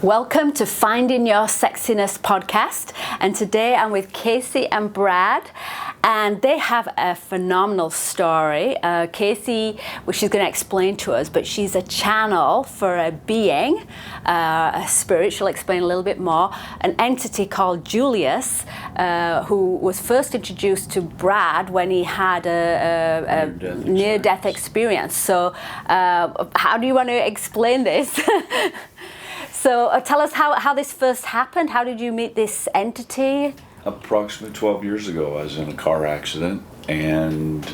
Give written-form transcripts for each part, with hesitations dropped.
Welcome to Finding Your Sexiness podcast, and today I'm with Kasey and Brad, and they have a phenomenal story. Kasey, well, she's going to explain to us, but she's a channel for a being, a spirit. She'll explain a little bit more. An entity called Julius, who was first introduced to Brad when he had a near-death experience. So how do you want to explain this? So tell us how this first happened. How did you meet this entity? Approximately 12 years ago, I was in a car accident, and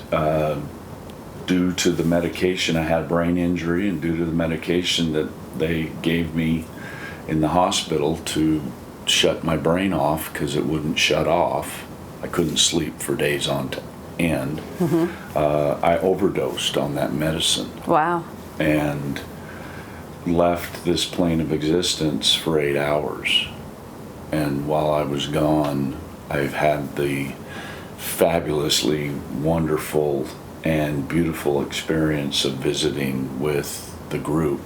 due to the medication, I had a brain injury, and due to the medication that they gave me in the hospital to shut my brain off because it wouldn't shut off, I couldn't sleep for days on end. I overdosed on that medicine. Wow. And left this plane of existence for 8 hours. And while I was gone, I've had the fabulously wonderful and beautiful experience of visiting with the group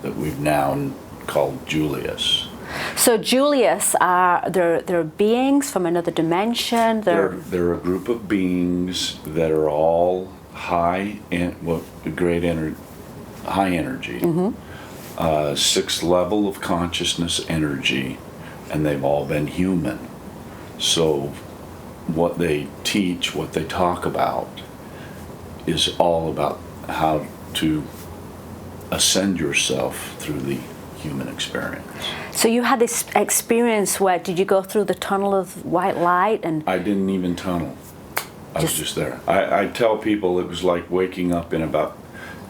that we've now called Julius. So Julius they're beings from another dimension. They're a group of beings that are all high energy. Sixth level of consciousness energy, and they've all been human. So what they teach, what they talk about, is all about how to ascend yourself through the human experience. So you had this experience where, did you go through the tunnel of white light? And I didn't even tunnel. I was just there. I tell people it was like waking up in about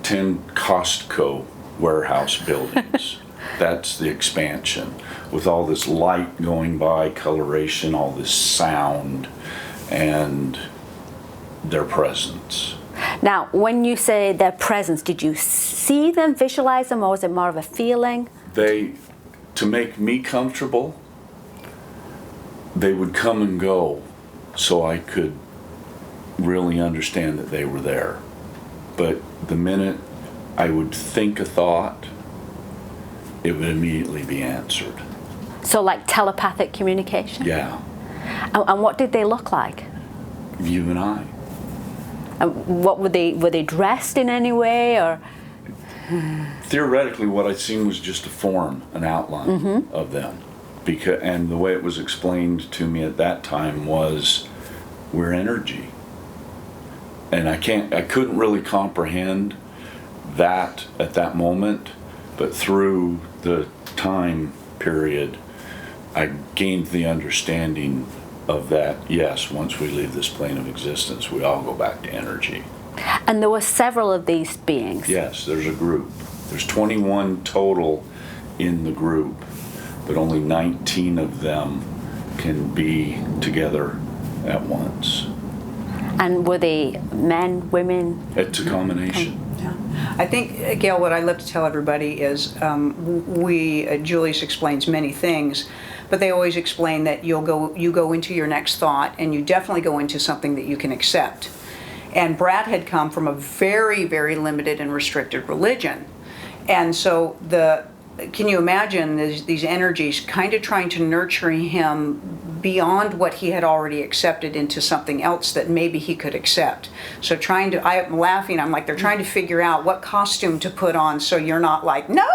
10 Costco warehouse buildings. That's the expansion, with all this light going by, coloration, all this sound, and their presence. Now, when you say their presence, did you see them, visualize them, or was it more of a feeling? To make me comfortable, they would come and go so I could really understand that they were there. But the minute I would think a thought, it would immediately be answered. So like telepathic communication? Yeah. And what did they look like? You and I. And what were they dressed in any way, or? Theoretically, what I'd seen was just a form, an outline of them. And the way it was explained to me at that time was, we're energy. And I couldn't really comprehend that at that moment, but through the time period, I gained the understanding of that, yes, once we leave this plane of existence, we all go back to energy. And there were several of these beings? Yes, there's a group. There's 21 total in the group, but only 19 of them can be together at once. And were they men, women? It's a combination. Yeah. I think, Gail, what I love to tell everybody is Julius explains many things, but they always explain that you go into your next thought, and you definitely go into something that you can accept. And Brad had come from a very, very limited and restricted religion. And so can you imagine these energies kind of trying to nurture him beyond what he had already accepted into something else that maybe he could accept? So I'm laughing, I'm like, they're trying to figure out what costume to put on so you're not like, no,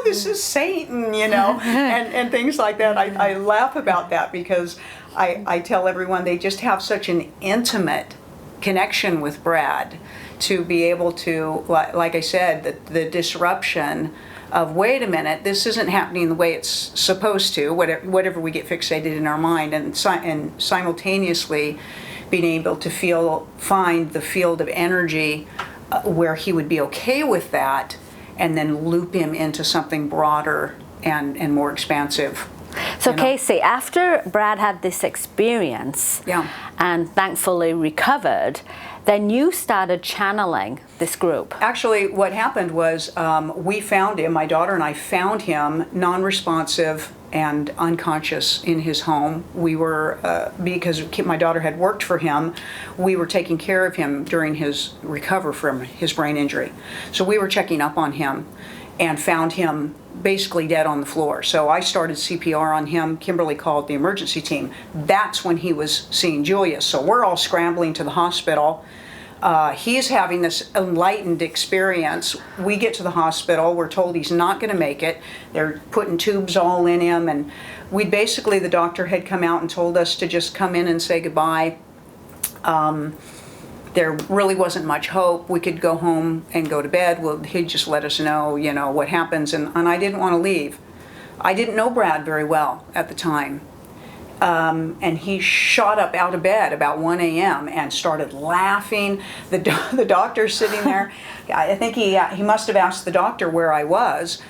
this is Satan, and things like that. I laugh about that because I tell everyone they just have such an intimate connection with Brad to be able to, like I said, the disruption of, wait a minute, this isn't happening the way it's supposed to, whatever we get fixated in our mind, and simultaneously being able to find the field of energy where he would be okay with that, and then loop him into something broader and more expansive. So Kasey, after Brad had this experience and thankfully recovered, then you started channeling this group. Actually, what happened was we found him, my daughter and I found him non-responsive and unconscious in his home. We were, because my daughter had worked for him, we were taking care of him during his recovery from his brain injury. So we were checking up on him. and found him basically dead on the floor. So I started CPR on him. Kimberly called the emergency team. That's when he was seeing Julius. So we're all scrambling to the hospital. He's having this enlightened experience. We get to the hospital. We're told he's not going to make it. They're putting tubes all in him. And the doctor had come out and told us to just come in and say goodbye. There really wasn't much hope. We could go home and go to bed. Well, he'd just let us know, what happens. And I didn't want to leave. I didn't know Brad very well at the time. And he shot up out of bed about 1 a.m. and started laughing. The doctor's sitting there. I think he must have asked the doctor where I was.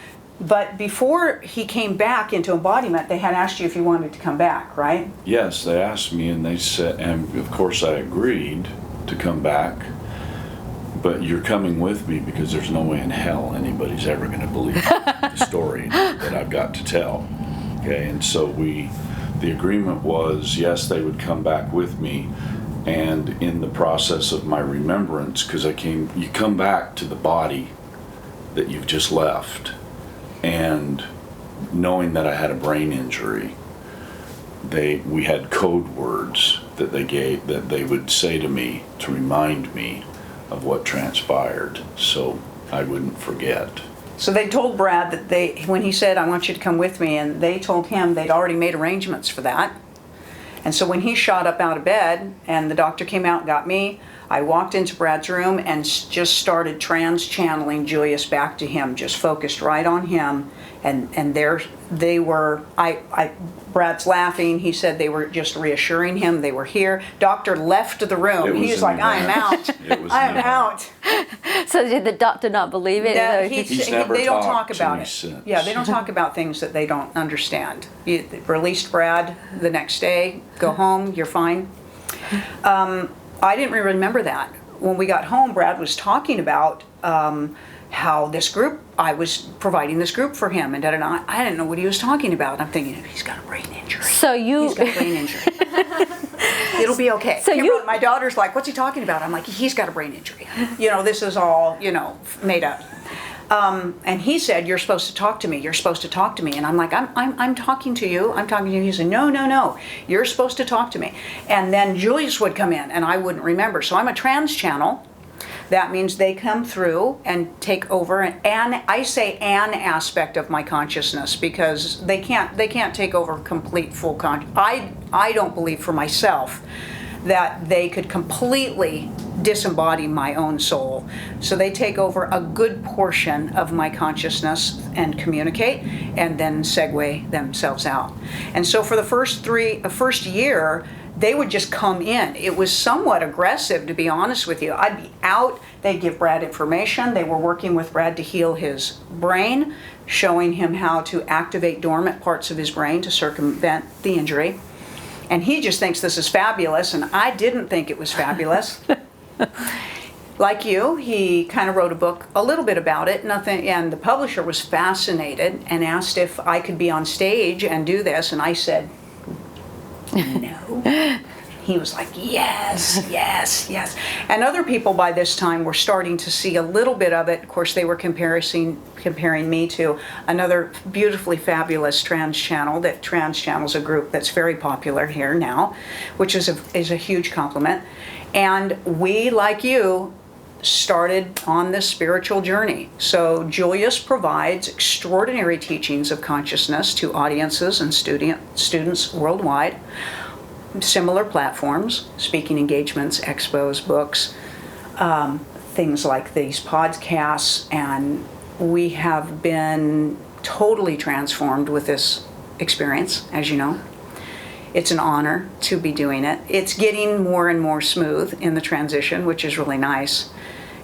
But before he came back into embodiment, they had asked you if you wanted to come back, right? Yes, they asked me, and they said, and of course I agreed to come back, but you're coming with me because there's no way in hell anybody's ever going to believe the story that I've got to tell. Okay, and so the agreement was, yes, they would come back with me, and in the process of my remembrance, because you come back to the body that you've just left, and knowing that I had a brain injury, we had code words that they would say to me to remind me of what transpired, so I wouldn't forget. So they told Brad that when he said, I want you to come with me, and they told him they'd already made arrangements for that. And so when he shot up out of bed and the doctor came out and got me, I walked into Brad's room and just started trans-channeling Julius back to him, just focused right on him. And there they were, Brad's laughing. He said they were just reassuring him they were here. Doctor left the room. He was like, I'm out. I'm out. So did the doctor not believe it? No, He's never they don't talked talk about to me it. since. Yeah, they don't talk about things that they don't understand. You released Brad the next day, go home, you're fine. I didn't really remember that. When we got home, Brad was talking about how this group, I was providing this group for him, and I didn't know what he was talking about. I'm thinking, he's got a brain injury. He's got a brain injury. It'll be okay. So my daughter's like, what's he talking about? I'm like, he's got a brain injury. This is all, made up. And he said, you're supposed to talk to me. You're supposed to talk to me. And I'm like, I'm talking to you. I'm talking to you. He said, no. You're supposed to talk to me. And then Julius would come in, and I wouldn't remember. So I'm a trans channel. That means they come through and take over, and I say an aspect of my consciousness because they can't take over complete full consciousness. I don't believe for myself that they could completely disembody my own soul. So they take over a good portion of my consciousness and communicate, and then segue themselves out. And so for the first year, they would just come in. It was somewhat aggressive, to be honest with you. I'd be out, they'd give Brad information. They were working with Brad to heal his brain, showing him how to activate dormant parts of his brain to circumvent the injury. And he just thinks this is fabulous, and I didn't think it was fabulous. Like you, he kind of wrote a book, a little bit about it, nothing, and the publisher was fascinated and asked if I could be on stage and do this, and I said, no. He was like, yes. And other people by this time were starting to see a little bit of it. Of course, they were comparing me to another beautifully fabulous trans channel. That trans channel's a group that's very popular here now, which is a huge compliment. And we, like you, started on this spiritual journey. So Julius provides extraordinary teachings of consciousness to audiences and students worldwide. Similar platforms, speaking engagements, expos, books, things like these podcasts, and we have been totally transformed with this experience, as you know. It's an honor to be doing it. It's getting more and more smooth in the transition, which is really nice.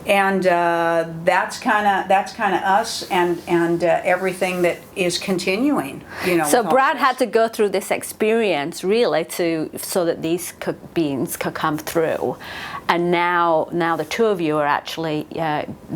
And that's kind of us, and everything that is continuing. So Brad had to go through this experience really so that these beings could come through, and now the two of you are actually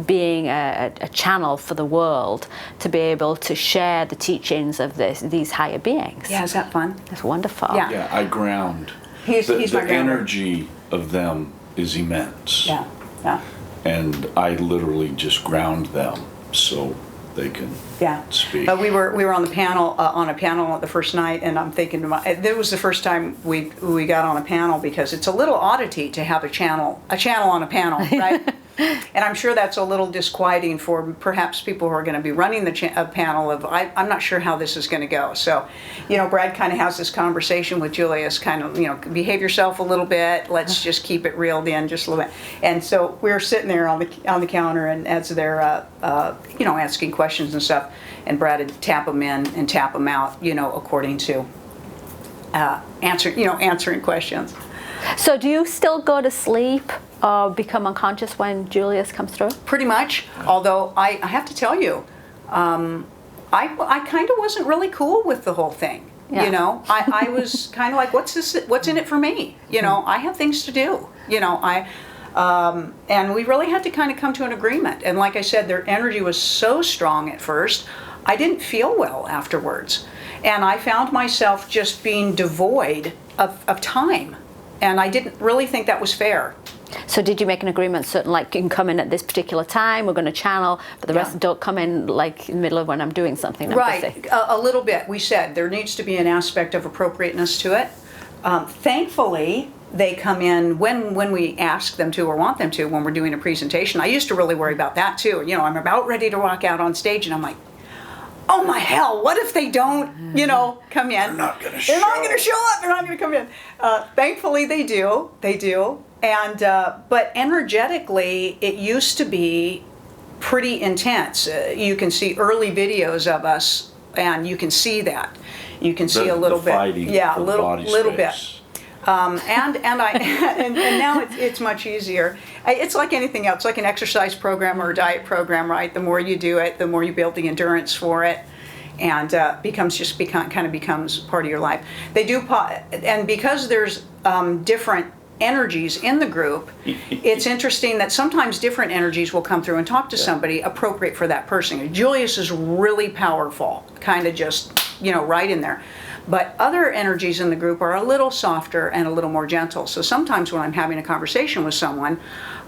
being a channel for the world to be able to share the teachings of these higher beings. Yeah, is that fun? That's wonderful. Yeah, I ground. He's my the grounder. energy of them is immense. Yeah. And I literally just ground them. So they can Yeah. speak. We were on the panel on a panel the first night, and I'm thinking it was the first time we got on a panel, because it's a little oddity to have a channel on a panel, right? And I'm sure that's a little disquieting for perhaps people who are going to be running the panel of, I'm not sure how this is going to go. So, Brad kind of has this conversation with Julius, kind of, behave yourself a little bit. Let's just keep it reeled in just a little bit. And so we're sitting there on the counter, and as they're, asking questions and stuff, and Brad would tap them in and tap them out, according to answering questions. So do you still go to sleep or become unconscious when Julius comes through? Pretty much, although I have to tell you, I kind of wasn't really cool with the whole thing. Yeah. I was kind of like, what's in it for me? I have things to do. And we really had to kind of come to an agreement. And like I said, their energy was so strong at first, I didn't feel well afterwards. And I found myself just being devoid of time. And I didn't really think that was fair. So did you make an agreement, certain, like, you can come in at this particular time, we're going to channel, but the rest don't come in, like, in the middle of when I'm doing something? Right, a little bit. We said there needs to be an aspect of appropriateness to it. Thankfully, they come in when we ask them to or want them to, when we're doing a presentation. I used to really worry about that too. I'm about ready to walk out on stage, and I'm like, oh my hell, what if they don't, come in? They're not going to show They're not going to show up. They're not going to come in. Thankfully, they do. They do. And but energetically, it used to be pretty intense. You can see early videos of us, and you can see that. You can see a little bit. Yeah, a little bit. And now it's much easier. It's like anything else, like an exercise program or a diet program, right? The more you do it, the more you build the endurance for it, and becomes part of your life. They do, and because there's different energies in the group, it's interesting that sometimes different energies will come through and talk to somebody appropriate for that person. Julius is really powerful, kind of just, right in there. But other energies in the group are a little softer and a little more gentle. So sometimes when I'm having a conversation with someone,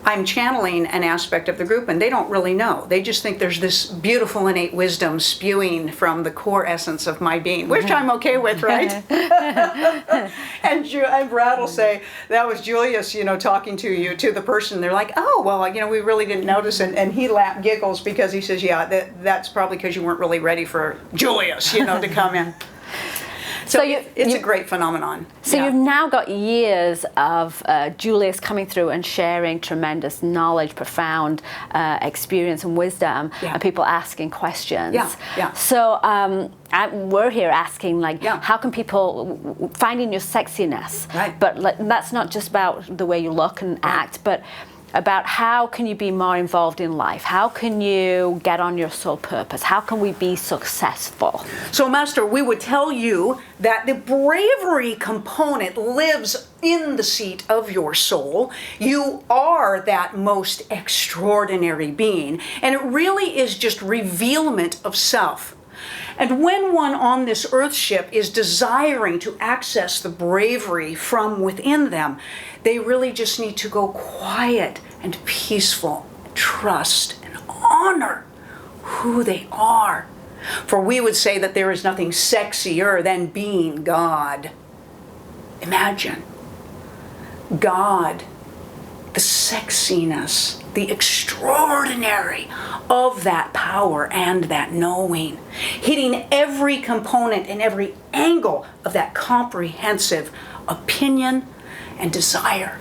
I'm channeling an aspect of the group, and they don't really know. They just think there's this beautiful innate wisdom spewing from the core essence of my being, which I'm okay with, right? and Brad will say, that was Julius, talking to the person. They're like, oh, well, we really didn't notice. And he giggles because he says, yeah, that's probably because you weren't really ready for Julius, to come in. So it's a great phenomenon. So you've now got years of Julius coming through and sharing tremendous knowledge, profound experience and wisdom, and people asking questions. Yeah. So we're here asking, how can people finding your sexiness? Right. But that's not just about the way you look and act, but about how can you be more involved in life? How can you get on your soul purpose? How can we be successful? So, Master, we would tell you that the bravery component lives in the seat of your soul. You are that most extraordinary being, and it really is just revealment of self. And when one on this earth ship is desiring to access the bravery from within them, they really just need to go quiet and peaceful, trust and honor who they are. For we would say that there is nothing sexier than being God. Imagine God, the sexiness, the extraordinary of that power and that knowing, hitting every component and every angle of that comprehensive opinion and desire.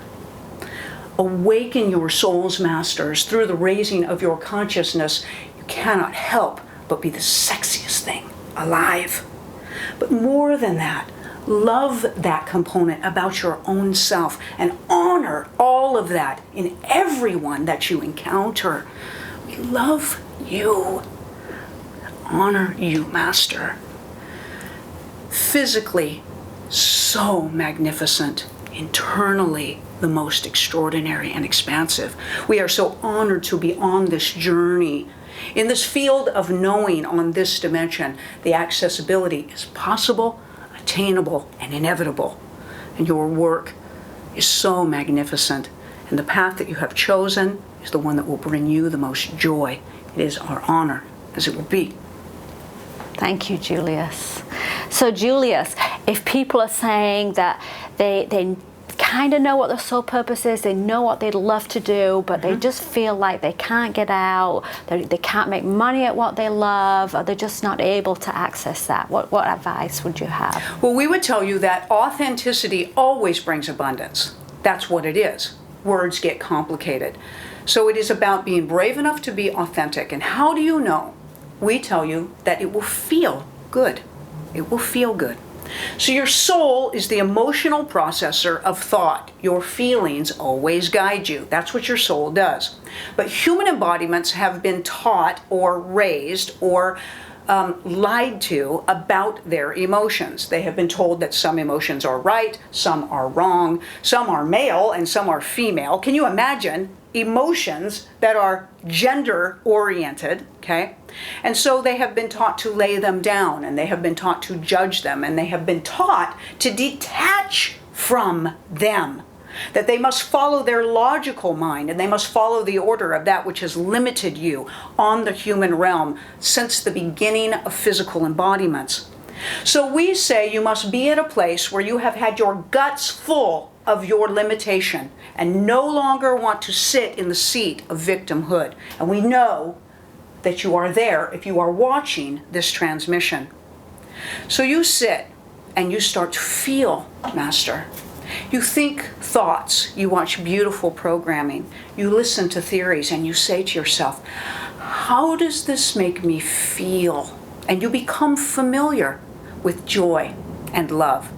Awaken your souls, masters, through the raising of your consciousness. You cannot help but be the sexiest thing alive. But more than that, love that component about your own self and honor all of that in everyone that you encounter. We love you. Honor you, Master. Physically, so magnificent. Internally, the most extraordinary and expansive. We are so honored to be on this journey. In this field of knowing on this dimension, the accessibility is possible, attainable, and inevitable. And your work is so magnificent. And the path that you have chosen is the one that will bring you the most joy. It is our honor as it will be. Thank you, Julius. So, Julius, if people are saying that they kind of know what their soul purpose is, they know what they'd love to do, but they just feel like they can't get out, they can't make money at what they love, or they're just not able to access that, what advice would you have? Well, we would tell you that authenticity always brings abundance. That's what it is. Words get complicated. So it is about being brave enough to be authentic. And how do you know? We tell you that it will feel good. It will feel good. So your soul is the emotional processor of thought. Your feelings always guide you. That's what your soul does. But human embodiments have been taught or raised or lied to about their emotions. They have been told that some emotions are right, some are wrong, some are male and some are female. Can you imagine emotions that are gender oriented, okay? And so they have been taught to lay them down, and they have been taught to judge them, and they have been taught to detach from them, that they must follow their logical mind, and they must follow the order of that which has limited you on the human realm since the beginning of physical embodiments. So we say you must be at a place where you have had your guts full of your limitation and no longer want to sit in the seat of victimhood. And we know that you are there if you are watching this transmission. So you sit and you start to feel, Master. You think thoughts, you watch beautiful programming, you listen to theories, and you say to yourself, how does this make me feel? And you become familiar with joy and love.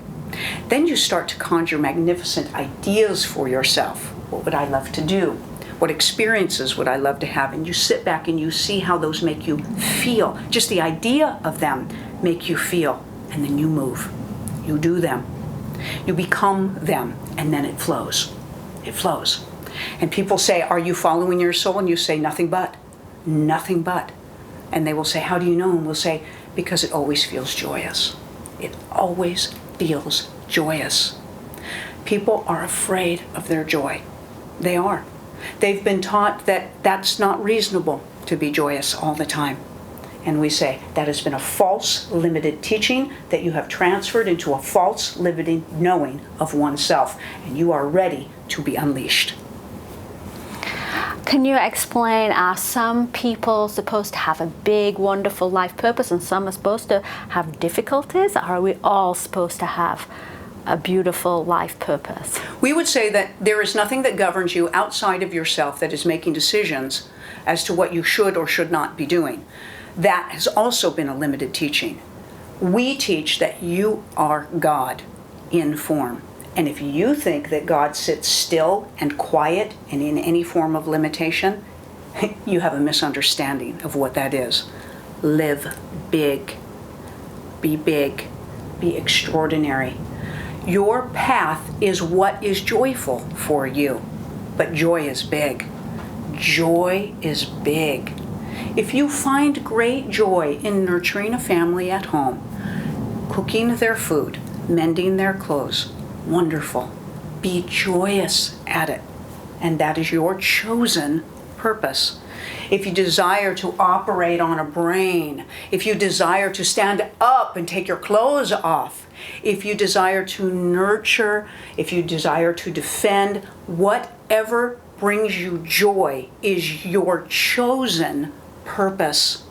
Then you start to conjure magnificent ideas for yourself. What would I love to do? What experiences would I love to have? And you sit back and you see how those make you feel. Just the idea of them make you feel. And then you move. You do them. You become them. And then it flows. It flows. And people say, are you following your soul? And you say, nothing but. Nothing but. And they will say, how do you know? And we'll say, because it always feels joyous. It always feels joyous. People are afraid of their joy. They are. They've been taught that that's not reasonable to be joyous all the time. And we say that has been a false, limited teaching that you have transferred into a false, limited knowing of oneself. And you are ready to be unleashed. Can you explain, are some people supposed to have a big, wonderful life purpose and some are supposed to have difficulties? Or are we all supposed to have a beautiful life purpose? We would say that there is nothing that governs you outside of yourself that is making decisions as to what you should or should not be doing. That has also been a limited teaching. We teach that you are God in form. And if you think that God sits still and quiet and in any form of limitation, you have a misunderstanding of what that is. Live big. Be extraordinary. Your path is what is joyful for you, but joy is big. Joy is big. If you find great joy in nurturing a family at home, cooking their food, mending their clothes, wonderful. Be joyous at it. And that is your chosen purpose. If you desire to operate on a brain, if you desire to stand up and take your clothes off, if you desire to nurture, if you desire to defend, whatever brings you joy is your chosen purpose.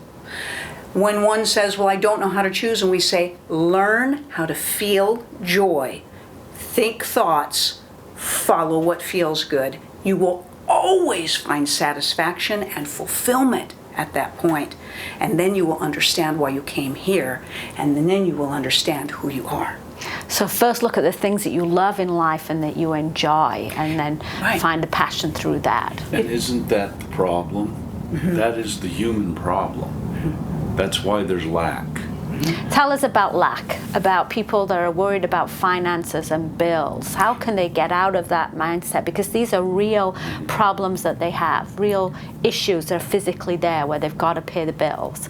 When one says, well, I don't know how to choose, and we say, learn how to feel joy. Think thoughts, follow what feels good. You will always find satisfaction and fulfillment at that point. And then you will understand why you came here. And then you will understand who you are. So first look at the things that you love in life and that you enjoy, and then find the passion through that. And isn't that the problem? Mm-hmm. That is the human problem. Mm-hmm. That's why there's lack. Tell us about lack, about people that are worried about finances and bills. How can they get out of that mindset? Because these are real problems that they have, real issues that are physically there where they've got to pay the bills.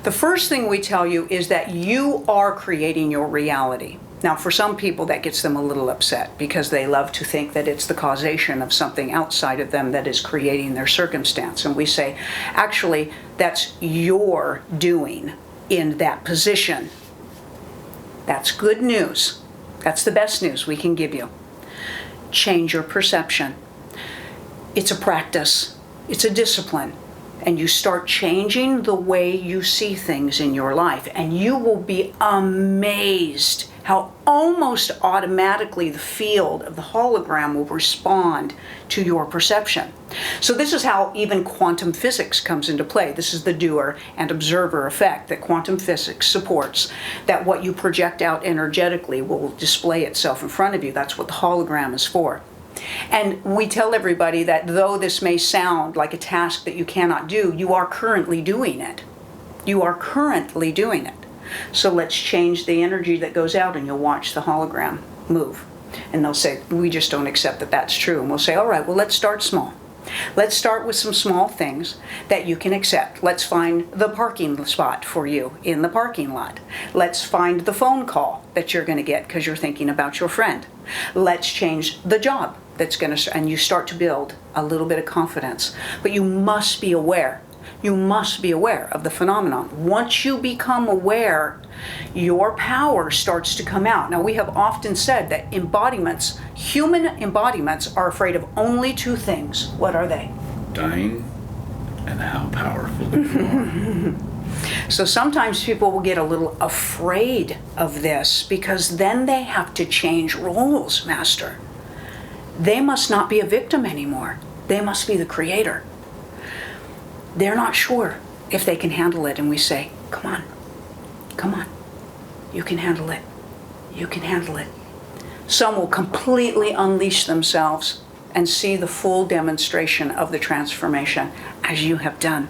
The first thing we tell you is that you are creating your reality. Now, for some people, that gets them a little upset because they love to think that it's the causation of something outside of them that is creating their circumstance. And we say, actually, that's your doing in that position. That's good news. That's the best news we can give you. Change your perception. It's a practice. It's a discipline. And you start changing the way you see things in your life. And you will be amazed how almost automatically the field of the hologram will respond to your perception. So this is how even quantum physics comes into play. This is the doer and observer effect that quantum physics supports, that what you project out energetically will display itself in front of you. That's what the hologram is for. And we tell everybody that though this may sound like a task that you cannot do, you are currently doing it. You are currently doing it. So let's change the energy that goes out, and you'll watch the hologram move. And they'll say, we just don't accept that that's true. And we'll say, all right, well, let's start small. Let's start with some small things that you can accept. Let's find the parking spot for you in the parking lot. Let's find the phone call that you're going to get because you're thinking about your friend. Let's change the job that's going to, and you start to build a little bit of confidence. But you must be aware. You must be aware of the phenomenon. Once you become aware, your power starts to come out. Now, we have often said that embodiments, human embodiments, are afraid of only two things. What are they? Dying and how powerful you are. So sometimes people will get a little afraid of this because then they have to change roles, Master. They must not be a victim anymore. They must be the creator. They're not sure if they can handle it, and we say, come on, come on, you can handle it, you can handle it. Some will completely unleash themselves and see the full demonstration of the transformation as you have done.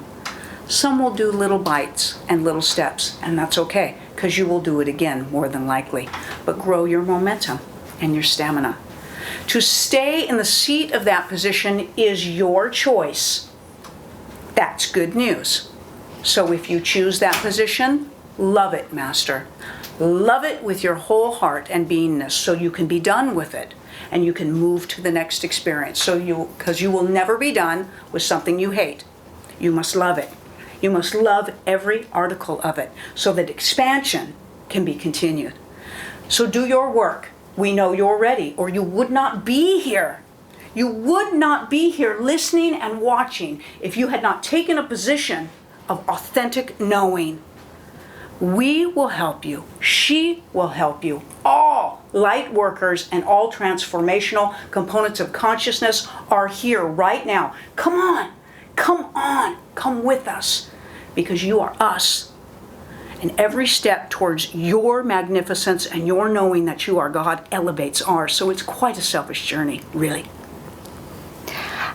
Some will do little bites and little steps, and that's okay, because you will do it again, more than likely. But grow your momentum and your stamina. To stay in the seat of that position is your choice. That's good news. So if you choose that position, love it, Master. Love it with your whole heart and beingness so you can be done with it and you can move to the next experience. Because you will never be done with something you hate. You must love it. You must love every article of it so that expansion can be continued. So do your work. We know you're ready, or you would not be here. You would not be here listening and watching if you had not taken a position of authentic knowing. We will help you. She will help you. All light workers and all transformational components of consciousness are here right now. Come on. Come on. Come with us, because you are us. And every step towards your magnificence and your knowing that you are God elevates ours. So it's quite a selfish journey, really.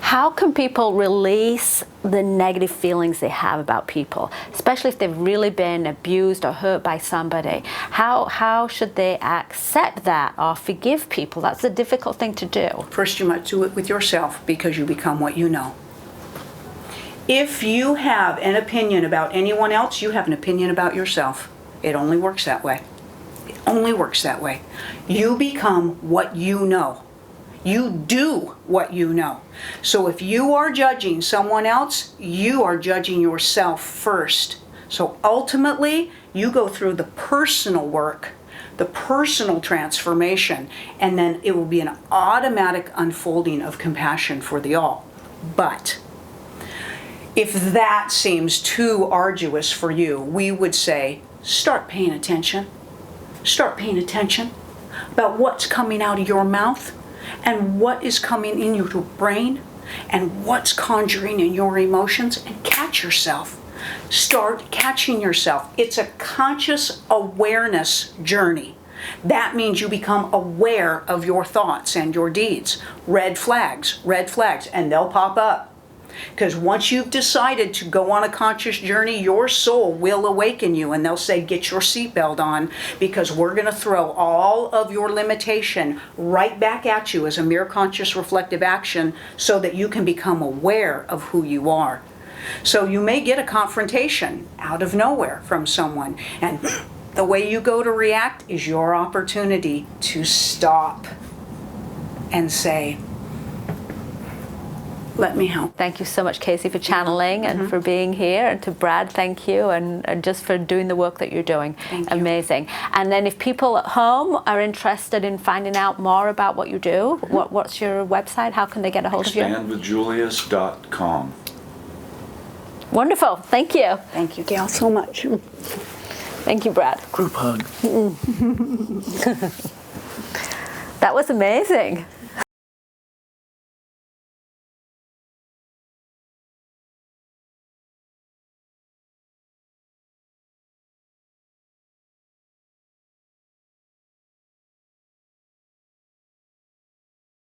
How can people release the negative feelings they have about people, especially if they've really been abused or hurt by somebody? How should they accept that or forgive people? That's a difficult thing to do. First, you must do it with yourself, because you become what you know. If you have an opinion about anyone else, you have an opinion about yourself. It only works that way. It only works that way. You become what you know. You do what you know. So if you are judging someone else, you are judging yourself first. So ultimately, you go through the personal work, the personal transformation, and then it will be an automatic unfolding of compassion for the all. But if that seems too arduous for you, we would say, start paying attention. Start paying attention about what's coming out of your mouth, and what is coming in your brain, and what's conjuring in your emotions, and catch yourself. Start catching yourself. It's a conscious awareness journey. That means you become aware of your thoughts and your deeds. Red flags, and they'll pop up. Because once you've decided to go on a conscious journey, your soul will awaken you, and they'll say, get your seatbelt on, because we're going to throw all of your limitation right back at you as a mere conscious reflective action so that you can become aware of who you are. So you may get a confrontation out of nowhere from someone, and The way you go to react is your opportunity to stop and say, let me help. Thank you so much, Kasey, for channeling and for being here. And to Brad, thank you, and just for doing the work that you're doing. Thank you. Amazing. And then if people at home are interested in finding out more about what you do, what's your website? How can they get a hold of you? Expandwithjulius.com. Wonderful. Thank you. Thank you, Gail, so much. Thank you, Brad. Group hug. That was amazing.